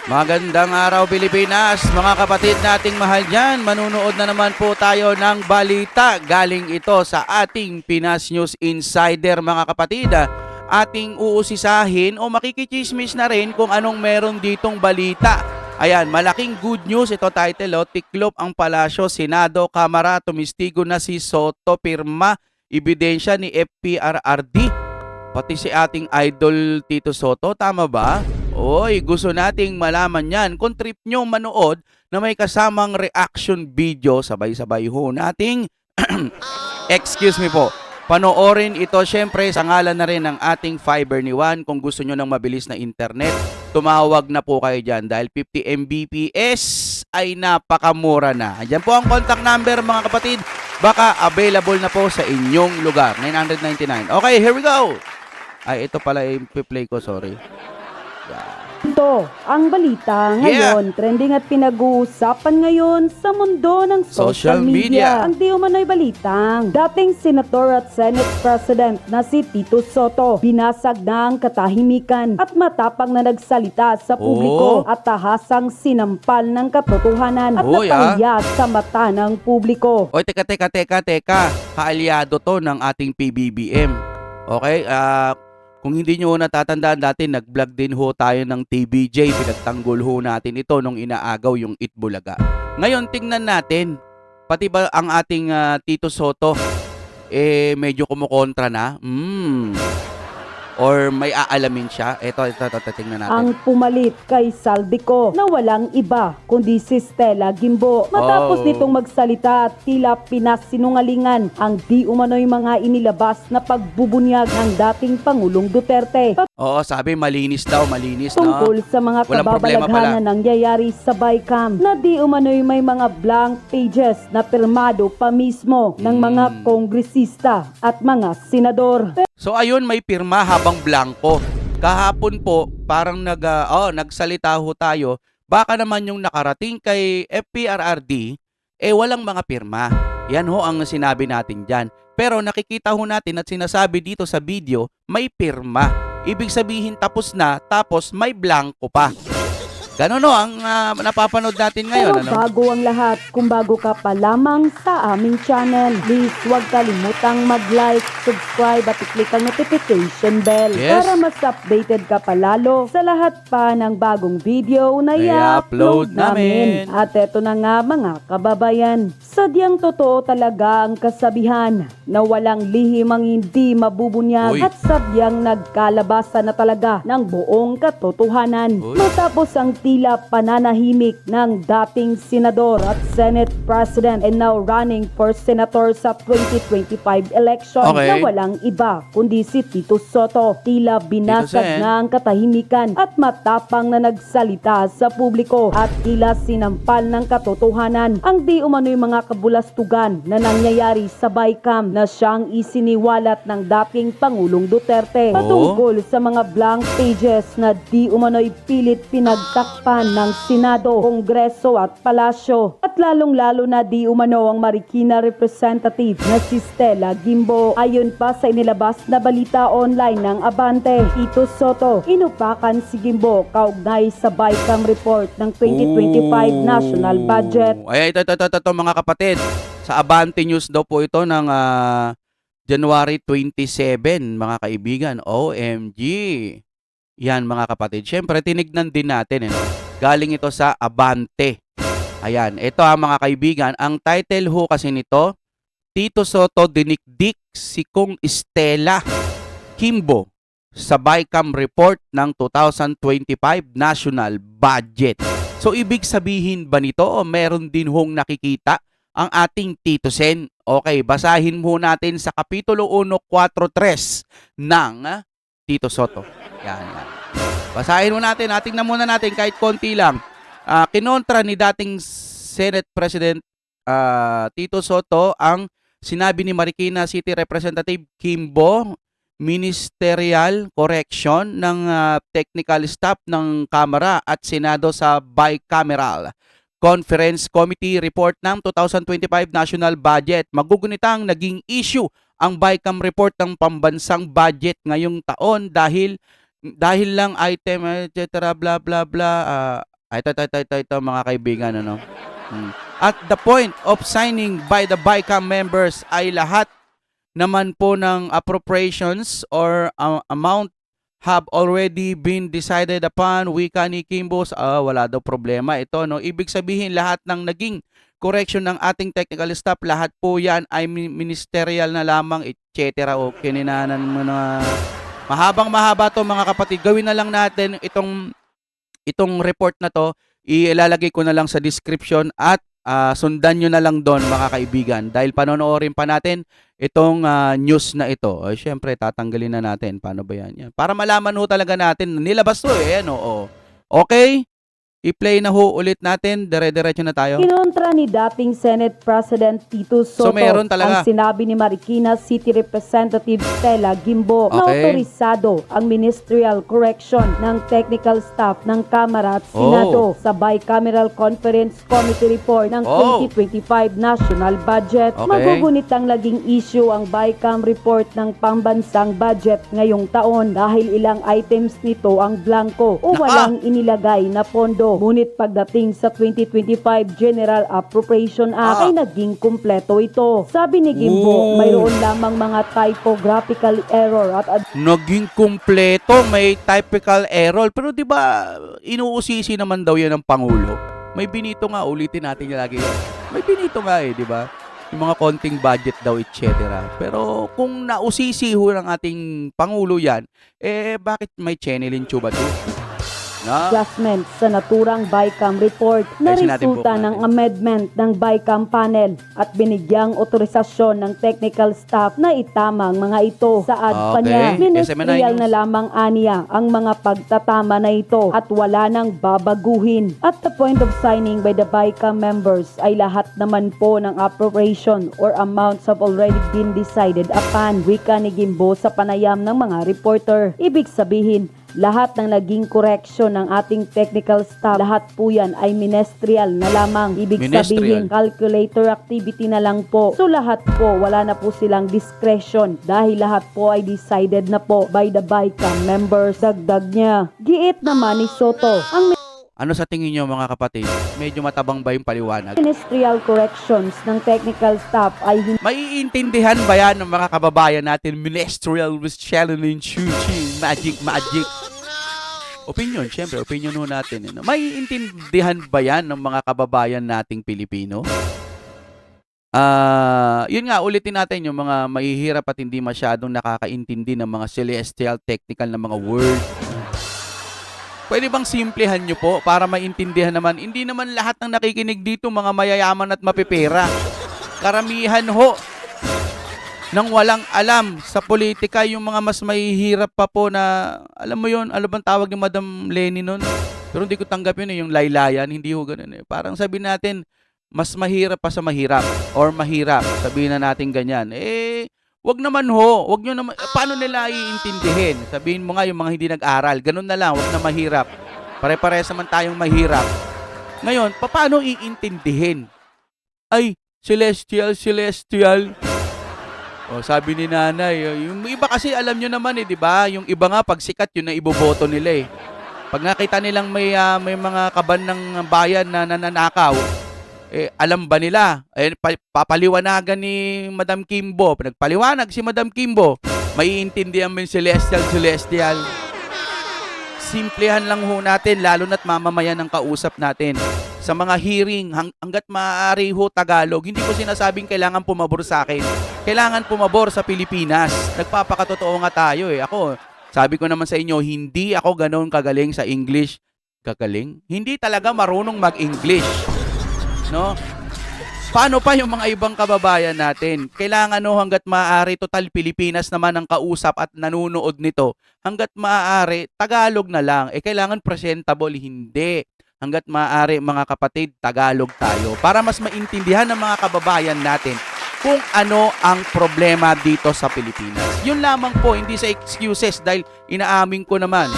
Magandang araw Pilipinas, mga kapatid nating mahal dyan. Manunood na naman po tayo ng balita. Galing ito sa ating Pinas News Insider mga kapatid. Ating uusisahin o makikichismis na rin kung anong meron ditong balita. Ayan, malaking good news. Ito title, tiklop ang palasyo, Senado, Kamara, tumistigo na si Soto, pirma, ebidensya ni FPRRD. Pati si ating idol Tito Soto, tama ba? Oy, gusto nating malaman yan. Kung trip nyo manood na may kasamang reaction video, sabay-sabay ho nating, excuse me po, panoorin ito syempre sa ngalan na rin ng ating Fiber ni Juan. Kung gusto nyo ng mabilis na internet, tumawag na po kayo dyan dahil 50 Mbps ay napakamura na. Diyan po ang contact number mga kapatid. Baka available na po sa inyong lugar. 999. Okay, here we go! Ay, ito pala yung play ko, sorry. Ito ang balita ngayon, trending at pinag-uusapan ngayon sa mundo ng social media. Ang di umano'y balitang dating Senator at Senate President na si Tito Soto binasag ng katahimikan at matapang na nagsalita sa publiko at tahasang sinampal ng katotohanan at napahiyas sa mata ng publiko. Oy, teka. Kaalyado to ng ating PBBM. Okay? Kung hindi nyo natatandaan dati, nag-vlog din ho tayo ng TBJ. Pinagtanggol ho natin ito nung inaagaw yung Itbulaga. Ngayon, tingnan natin. Pati ba ang ating Tito Soto, medyo kumukontra na? Or may aalamin siya? Ito, tingnan natin. Ang pumalit kay Saldico na walang iba kundi si Stella Gimbo. Matapos nitong magsalita at tila pinasinungalingan ang di umano'y mga inilabas na pagbubunyag ng dating Pangulong Duterte. Oo, sabi malinis daw, malinis. Tungkol sa mga kababalaghan na nangyayari sa BICAM na di umano'y may mga blank pages na pirmado pa mismo ng mga kongresista at mga senador. So ayun, may pirma habang blanco. Kahapon po, parang nagsalita ho tayo, baka naman yung nakarating kay FPRRD, walang mga pirma. Yan ho ang sinabi natin dyan. Pero nakikita ho natin at sinasabi dito sa video, may pirma. Ibig sabihin tapos na, tapos may blanco pa. Ganun no, ang napapanood natin ngayon. Pero bago ang lahat, kung bago ka pa lamang sa aming channel, please huwag kalimutang mag-like, subscribe at i-click ang notification bell para mas updated ka palalo sa lahat pa ng bagong video na i-upload namin. At eto na nga mga kababayan, sadyang totoo talaga ang kasabihan na walang lihim ang hindi mabubunyag at sadyang nagkalabasan na talaga ng buong katotohanan. Matapos ang tila pananahimik ng dating senador at Senate President and now running for senator sa 2025 election na walang iba kundi si Tito Soto. Tila binasag na ang katahimikan at matapang na nagsalita sa publiko at tila sinampal ng katotohanan ang di umano'y mga kabulastugan na nangyayari sa BICAM na siyang isiniwalat ng dating Pangulong Duterte patungkol sa mga blank pages na di umano'y pilit pinagtakpan ng Senado, Kongreso at Palasyo. At lalong-lalo na di umano ang Marikina representative na si Stella Gimbo. Ayon pa sa inilabas na balita online ng Abante, Tito Soto, inupakan si Gimbo kaugnay sa BICAM report ng 2025 national budget. Ay, ito mga kapatid. Sa Abante News daw po ito ng January 27, mga kaibigan. OMG! Yan mga kapatid. Siyempre, tinignan din natin. Galing ito sa Abante. Ayan, ito mga kaibigan. Ang title ho kasi nito, Tito Soto dinikdik si Kong Stella Gimbo sa BICAM report ng 2025 national budget. So, ibig sabihin ba nito o meron din hong nakikita ang ating Tito Sen? Okay, basahin mo natin sa Kapitulo 1:4-3 ng Tito Soto. Yan. Basahin mo natin, tingnan muna natin kahit konti lang. Kinontra ni dating Senate President Tito Soto ang sinabi ni Marikina City Representative Gimbo, ministerial correction ng technical staff ng Kamara at Senado sa Bicameral Conference Committee report ng 2025 national budget. Magugunitang naging issue ang BICAM report ng pambansang budget ngayong taon dahil lang item etc bla bla bla Ito, mga kaibigan, ano? At the point of signing by the BICAM members ay lahat naman po ng appropriations or amount have already been decided upon. Wika ni Kimbos, wala daw problema ito, no? Ibig sabihin lahat ng naging correction ng ating technical staff, lahat po yan ay ministerial na lamang, etc. O kininanan mo na mahaba to, mga kapatid. Gawin na lang natin itong report na to, ilalagay ko na lang sa description at sundan nyo na lang doon, mga kaibigan, dahil panonoorin pa natin itong news na ito. Syempre, tatanggalin na natin. Paano ba yan? Para malaman ho talaga natin, nilabas to eh. Ano, okay? I-play na ho ulit natin. Dire-diretso na tayo. Kinontra ni dating Senate President Tito Soto meron talaga. ang sinabi ni Marikina City Representative Stella Gimbo na Okay. otorisado ang ministerial correction ng technical staff ng Kamara at Senado sa Bicameral Conference Committee Report ng 2025 National Budget. Okay. Magugunit ang naging issue ang Bicam Report ng pambansang budget ngayong taon dahil ilang items nito ang blanco o walang inilagay na pondo. Ngunit pagdating sa 2025 General Appropriation Act ay naging kumpleto ito. Sabi ni Gimbo, mayroon lamang mga typographical error at Naging kumpleto, may typical error. Pero di ba inuusisi naman daw yan ng Pangulo? May binito nga, ulitin natin lagi yan. May binito nga di ba? Yung mga konting budget daw, etc. Pero kung nausisi ho ng ating Pangulo yan, bakit may channelin chuba to? adjustment sa naturang Bicam report na Ayusin natin resulta po ng natin. amendment ng Bicam panel at binigyang otorisasyon ng technical staff na itama ang mga ito. Saad pa niya, ministerial na lamang aniya ang mga pagtatama na ito at wala nang babaguhin. At the point of signing by the Bicam members ay lahat naman po ng appropriation or amounts have already been decided upon. Wika ni Gimbo sa panayam ng mga reporter. Ibig sabihin, lahat ng naging correction ng ating technical staff, lahat po yan ay ministerial na lamang. Ibig sabihin, calculator activity na lang po. So lahat po, wala na po silang discretion dahil lahat po ay decided na po by the Bicam members. Dagdag niya. Giit naman ni Soto, ang Ano sa tingin nyo, mga kapatid? Medyo matabang ba yung paliwanag? ministerial corrections ng technical staff ay Maiintindihan ba yan ng mga kababayan natin? Ministerial with challenge, magic. Opinion, syempre, opinion ho natin. Maiintindihan ba yan ng mga kababayan nating Pilipino? Yun nga, ulitin natin yung mga mahihirap at hindi masyadong nakakaintindi ng mga celestial technical na mga word. Pwede bang simplihan nyo po para maintindihan naman? Hindi naman lahat ng nakikinig dito mga mayayaman at mapipera. Karamihan ho nang walang alam sa politika, yung mga mas mahihirap pa po na, alam mo yun, ano bang tawag ni Madam Lenny nun? Pero hindi ko tanggap yun yung laylayan, hindi ho ganun Parang sabihin natin, mas mahirap pa sa mahirap or mahirap, sabihin na natin ganyan. Wag naman ho, wag nyo naman, paano nila iintindihin? Sabihin mo nga yung mga hindi nag-aral, ganun na lang, wag na mahirap. Pare-pares naman tayong mahirap. Ngayon, paano iintindihin? Ay, celestial. O, sabi ni nanay, yung iba kasi alam nyo naman di ba? Yung iba nga, pag sikat, yun na iboboto nila Pag nakita nilang may mga kaban ng bayan na nananakaw, alam ba nila? Papaliwanagan ni Madam Kimbo. Nagpaliwanag si Madam Kimbo. Maiintindihan mo yung celestial. Simplehan lang ho natin, lalo na't mamamayan ng kausap natin. Sa mga hearing, hanggat maaari ho Tagalog, hindi ko sinasabing kailangan pumabor sa akin. Kailangan pumabor sa Pilipinas. Nagpapakatotoo nga tayo Ako, sabi ko naman sa inyo, hindi ako ganoon kagaling sa English. Kagaling? Hindi talaga marunong mag-English. No? Paano pa yung mga ibang kababayan natin? Kailangan hanggat maaari, total Pilipinas naman ang kausap at nanunood nito. Hanggat maaari, Tagalog na lang. Kailangan presentable, hindi. Hanggat maaari, mga kapatid, Tagalog tayo. Para mas maintindihan ng mga kababayan natin kung ano ang problema dito sa Pilipinas. Yun lamang po, hindi sa excuses dahil inaamin ko naman.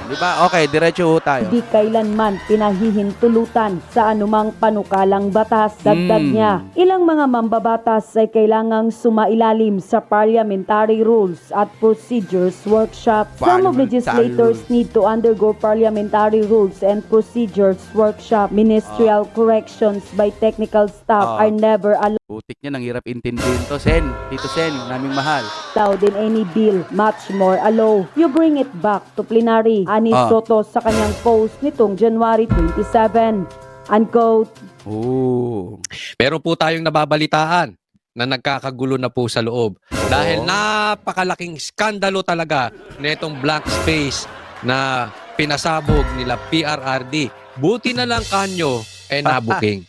Di ba? Okay, diretso ho tayo. Di kailanman pinahihintulutan sa anumang panukalang batas. Dagdag niya, ilang mga mambabatas ay kailangang sumailalim sa Parliamentary Rules at Procedures Workshop. Some of legislators need to undergo Parliamentary Rules and Procedures Workshop. Ministerial corrections by technical staff are never Putik niya, nang hirap intindihin to. Sen, Tito Sen, naming mahal. allowed in any bill, much more allow. You bring it back to plenary. Ani Soto sa kanyang post nitong January 27. Unquote. Oh. Meron po tayong nababalitaan na nagkakagulo na po sa loob. Dahil napakalaking skandalo talaga nitong blank space na pinasabog nila PRRD. Buti na lang kanyo nabuking.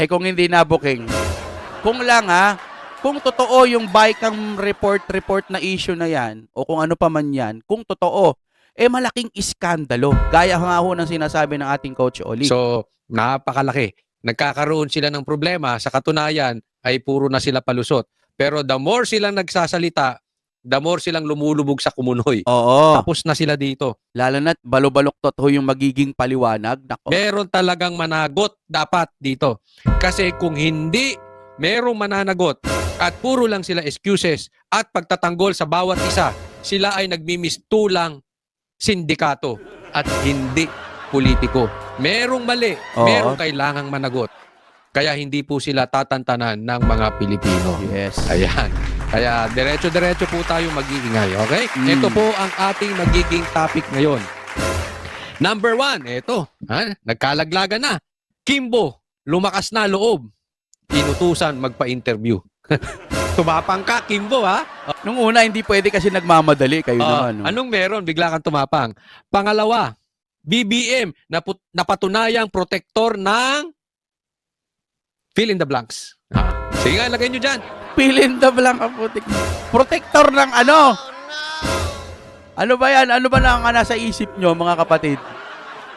Kung hindi na-booking, kung lang kung totoo yung BICAM report na issue na yan, o kung ano pa man yan, kung totoo, malaking iskandalo. Gaya nga ho ng sinasabi ng ating Coach Oli. So, napakalaki. Nagkakaroon sila ng problema. Sa katunayan, ay puro na sila palusot. Pero the more silang nagsasalita, the more silang lumulubog sa kumunoy. Oo. Tapos na sila dito. Lalo na't balo-baloktot ho yung magiging paliwanag. Nako. Meron talagang managot dapat dito. Kasi kung hindi merong mananagot at puro lang sila excuses at pagtatanggol sa bawat isa, sila ay nagmimistulang sindikato at hindi politiko. Merong mali, merong kailangang managot. Kaya hindi po sila tatantanan ng mga Pilipino. Yes. Ayan. Kaya diretso-diretso po tayo mag-iingay. Okay? Ito po ang ating magiging topic ngayon. Number 1, ito. Nagkalaglagan na. Kimbo, lumakas na loob. Inutusan magpa-interview. Tumapang ka, Kimbo, ha? Nung una, hindi pwede kasi nagmamadali kayo naman. No? Anong meron? Bigla kang tumapang. Pangalawa, BBM, napatunayang protektor ng fill in the blanks. Sige nga, lagay nyo dyan. Fill in the blank ang putik. Protector ng ano? Ano ba yan? Ano ba na ang nasa isip nyo, mga kapatid?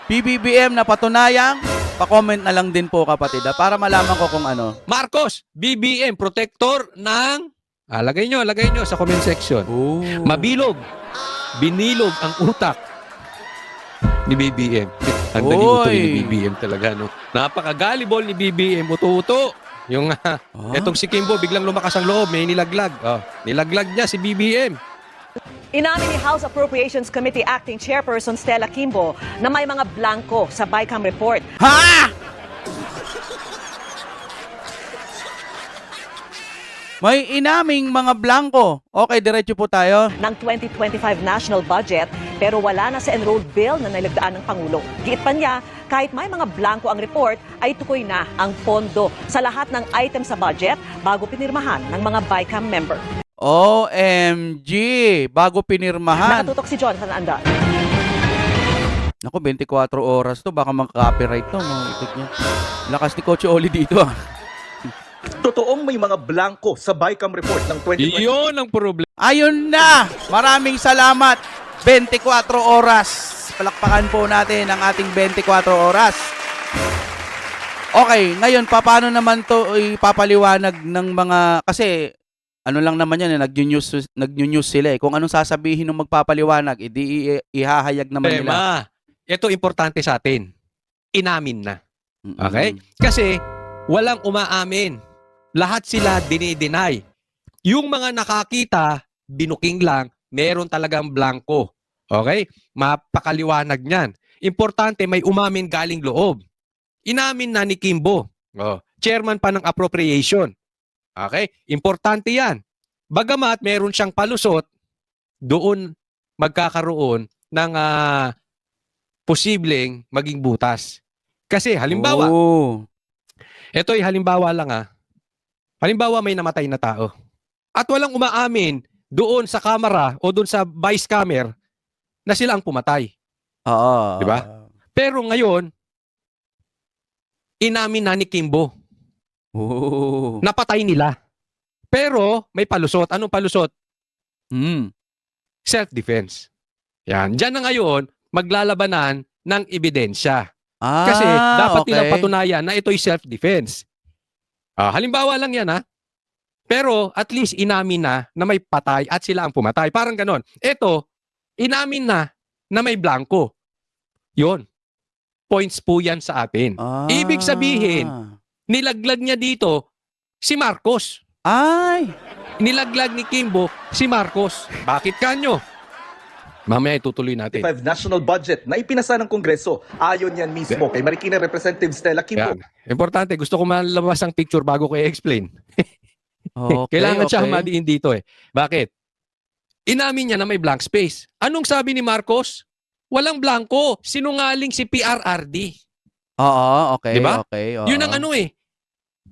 PBBM na patunayang, pa-comment na lang din po, kapatid, para malaman ko kung ano. Marcos, BBM, protector ng... lagay nyo sa comment section. Oh. Mabilog, binilog ang utak ni BBM. Ang Oy. dali-uto ni BBM talaga, no? Napaka-gullible ni BBM, uto-uto. Yung etong si Kimbo, biglang lumakas ang loob, may nilaglag. Nilaglag niya si BBM. Inamin ni House Appropriations Committee Acting Chairperson Stella Kimbo na may mga blanco sa BICAM report. Ha? May inaming mga blanco. Okay, diretso po tayo. Ng 2025 national budget pero wala na sa enrolled bill na nilagdaan ng Pangulo. Giit pa niya, kahit may mga blanco ang report, ay tukoy na ang pondo sa lahat ng item sa budget bago pinirmahan ng mga BICAM member. OMG! Bago pinirmahan. Nakatutok si Jonathan Andal. Naku, 24 oras to. Baka mag-copyright to. Itik niya. Lakas ni Coach Oli dito. Totoong may mga blanco sa BICAM report ng 2020. Iyon ang problema. Ayun na! Maraming salamat. 24 oras. Palakpakan po natin ang ating 24 oras. Okay, ngayon, paano naman to ipapaliwanag ng mga... Kasi, ano lang naman yan, nag-news sila eh. Kung anong sasabihin ng magpapaliwanag, ihahayag naman nila. Ito importante sa atin. Inamin na. Okay? Kasi, walang umaamin. Lahat sila dinideny. Yung mga nakakita, binuking lang, meron talagang blanco. Okay? Mapakaliwanag niyan. Importante, may umamin galing loob. Inamin na ni Kimbo. Chairman pa ng appropriation. Okay? Importante yan. Bagamat meron siyang palusot, doon magkakaroon ng posibleng maging butas. Kasi halimbawa, ito ay halimbawa lang halimbawa may namatay na tao. At walang umaamin doon sa kamera o doon sa vice camera na sila ang pumatay. Oo. Diba? Pero ngayon, inamin na ni Kimbo. Napatay nila. Pero may palusot. Anong palusot? Self-defense. Yan. Diyan na ngayon, maglalabanan ng ebidensya. Kasi dapat nilang patunayan na ito'y self-defense. Halimbawa lang yan Pero at least inamin na may patay at sila ang pumatay. Parang ganon. Ito, inamin na may blanco. Yon. Points po yan sa atin. Ibig sabihin, nilaglag niya dito si Marcos. Ay! Nilaglag ni Kimbo si Marcos. Bakit kanyo? Mamaya itutuloy natin. 5 national budget na ipinasa ng Kongreso. Ayon yan mismo kay Marikina Representative Stella Kimbo. Yan. Importante, gusto ko malabas ang picture bago ko i-explain. Okay, Kailangan siya okay. madiin dito eh. Bakit? Inamin niya na may blank space. Anong sabi ni Marcos? Walang blanco. Sinungaling si PRRD. Oo, okay, Diba? okay. Oo. Yun ang ano eh.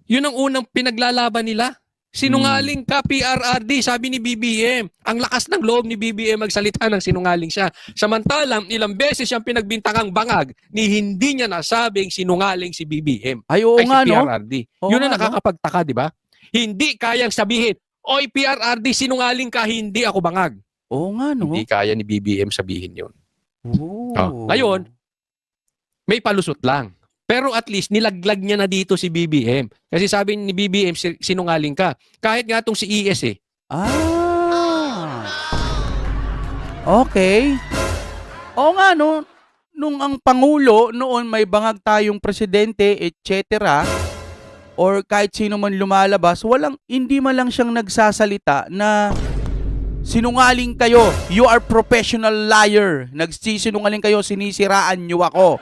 Yun ang unang pinaglalaban nila. Sinungaling ka PRRD, sabi ni BBM. Ang lakas ng loob ni BBM magsalita ng sinungaling siya. Samantalang ilang beses siyang pinagbintangang bangag ni hindi niya nasabing sinungaling si BBM. Ay, oo Ay nga, si no? PRRD. Oo Yun ang nga, no? nakakapagtaka, di ba? Hindi kayang sabihin, oy PRRD, sinungaling ka, hindi ako bangag. Oo nga, no? Hindi kaya ni BBM sabihin yun. Oo. Ngayon, may palusot lang. Pero at least nilaglag niya na dito si BBM. Kasi sabi ni BBM, sinungaling ka. Kahit nga itong si ES eh. Ah. Okay. Oo nga, no? Nung ang Pangulo, noon may bangag tayong presidente, etc. Or kahit sino man lumalabas, hindi man lang siyang nagsasalita na sinungaling kayo. You are professional liar. Nagsisinungaling kayo, sinisiraan niyo ako.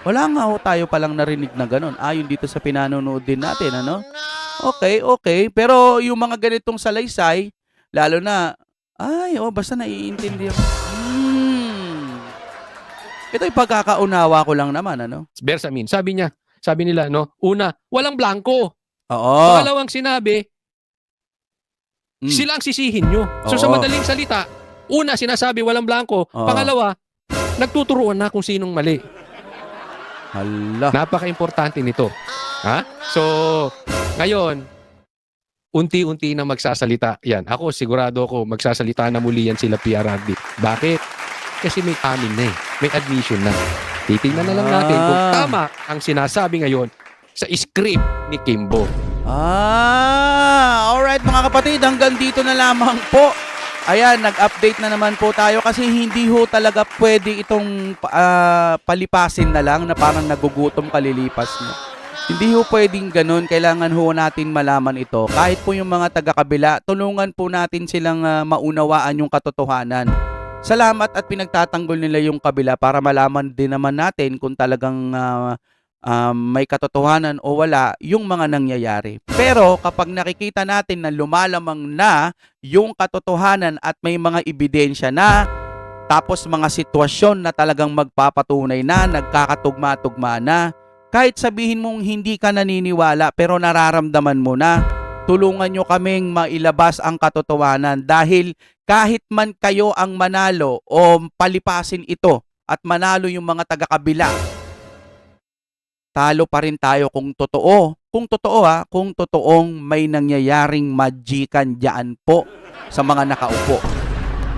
Wala nga ho tayo palang narinig na ganun. Ayon dito sa pinanonood din natin, ano? Okay, okay. Pero yung mga ganitong salaysay, lalo na, basta naiintindihan. Ito yung pagkakaunawa ko lang naman, ano? Bersamin, sabi nila, no? Una, walang blanco. Oo. Pangalawang sinabi, sila ang sisihin nyo. So sa Oo. madaling salita, una, sinasabi walang blanco. Oo. Pangalawa, nagtuturuan na kung sinong mali. Hala. Napaka-importante nito. Ha? So, ngayon, unti-unti na magsasalita. Yan, ako sigurado ako magsasalita na muli yan sila PRRD. Bakit? Kasi may amin na eh. May admission na. Titingnan na lang natin kung tama ang sinasabi ngayon sa script ni Kimbo. Alright mga kapatid, hanggang dito na lamang po. Ayan, nag-update na naman po tayo kasi hindi ho talaga pwede itong palipasin na lang na parang nagugutom kalilipas mo. Hindi ho pwedeng ganun. Kailangan ho natin malaman ito. Kahit po yung mga taga-kabila, tulungan po natin silang maunawaan yung katotohanan. Salamat at pinagtatanggol nila yung kabila para malaman din naman natin kung talagang may katotohanan o wala yung mga nangyayari. Pero kapag nakikita natin na lumalamang na yung katotohanan at may mga ebidensya na, tapos mga sitwasyon na talagang magpapatunay na, nagkakatugma-tugma na, kahit sabihin mong hindi ka naniniwala pero nararamdaman mo na, tulungan nyo kaming mailabas ang katotohanan dahil kahit man kayo ang manalo o palipasin ito at manalo yung mga taga-kabila, talo pa rin tayo kung totoo. Kung totoong may nangyayaring magikan diyan po sa mga nakaupo.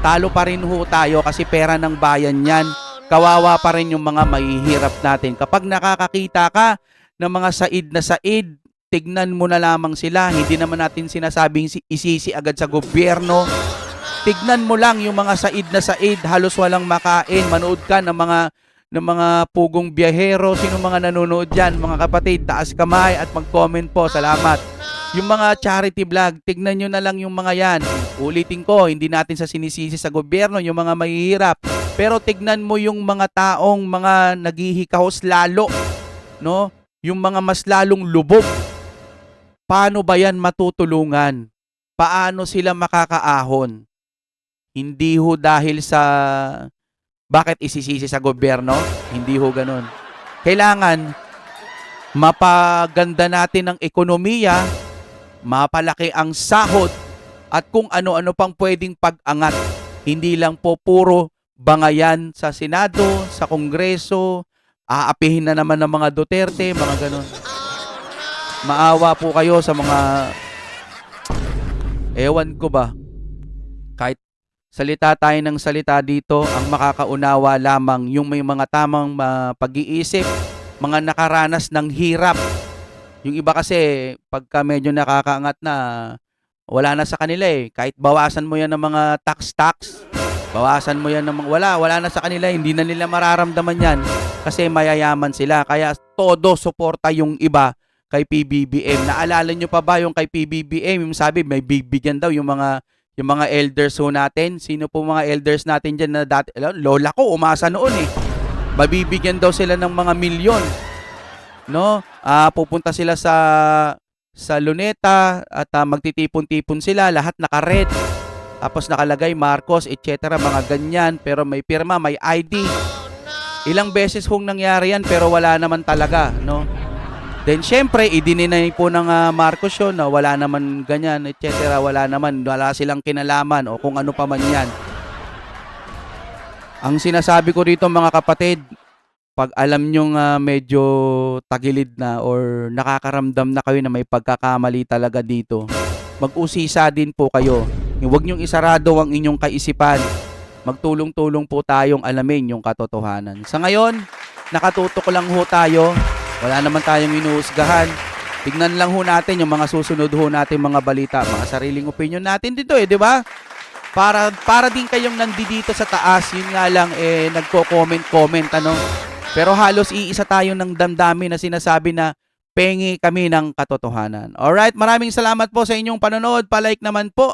Talo pa rin ho tayo kasi pera ng bayan yan. Kawawa pa rin yung mga mahihirap natin. Kapag nakakakita ka ng mga said na said, tignan mo na lamang sila. Hindi naman natin sinasabing isisi agad sa gobyerno. Tignan mo lang yung mga said na said, halos walang makain. Manood ka ng mga pugong biyahero. Sino mga nanonood dyan? Mga kapatid, taas kamay at mag-comment po. Salamat. Yung mga charity vlog, tignan nyo na lang yung mga yan. Ulitin ko, hindi natin sa sinisisi sa gobyerno, yung mga mahihirap. Pero tignan mo yung mga taong mga naghihikahos lalo. No? Yung mga mas lalong lubog. Paano ba yan matutulungan? Paano sila makakaahon? Hindi ho dahil sa bakit isisisi sa gobyerno? Hindi ho ganun. Kailangan mapaganda natin ang ekonomiya, mapalaki ang sahod, at kung ano-ano pang pwedeng pag-angat. Hindi lang po puro bangayan sa Senado, sa Kongreso, aapihin na naman ng mga Duterte, mga ganun. Maawa po kayo sa mga, ewan ko ba, kahit salita tayo ng salita dito, ang makakaunawa lamang yung may mga tamang pag-iisip, mga nakaranas ng hirap. Yung iba kasi, pagka medyo nakakaangat na, wala na sa kanila eh. Kahit bawasan mo yan ng mga tax, Bawasan mo yan ng wala na sa kanila, hindi na nila mararamdaman yan kasi mayayaman sila. Kaya todo suporta yung iba kay PBBM. Naalala nyo pa ba yung kay PBBM? Yung sabi, may bibigyan daw yung mga elders ho natin. Sino po mga elders natin dyan na dati? Lola ko, umasa noon eh. Mabibigyan daw sila ng mga milyon. No? Pupunta sila sa Luneta at magtitipon-tipon sila. Lahat naka-red. Tapos nakalagay Marcos, etc. Mga ganyan. Pero may pirma, may ID. Ilang beses hong nangyari yan pero wala naman talaga. No? Then syempre, idininay po ng Marcos yun na wala naman ganyan, etc. Wala silang kinalaman o kung ano pa man yan. Ang sinasabi ko rito mga kapatid, pag alam nyong medyo tagilid na or nakakaramdam na kayo na may pagkakamali talaga dito, mag-usisa din po kayo. Huwag nyong isarado ang inyong kaisipan. Magtulong-tulong po tayong alamin yung katotohanan. Sa ngayon, nakatutok lang ho tayo. Wala naman tayong inuusgahan. Tignan lang ho natin yung mga susunod ho natin mga balita, mga sariling opinion natin dito di ba? Para din kayong nandito sa taas, yun nga lang nagko-comment ano. Pero halos iisa tayo ng damdamin na sinasabi na pengi kami ng katotohanan. Alright, maraming salamat po sa inyong panonood. Pa-like naman po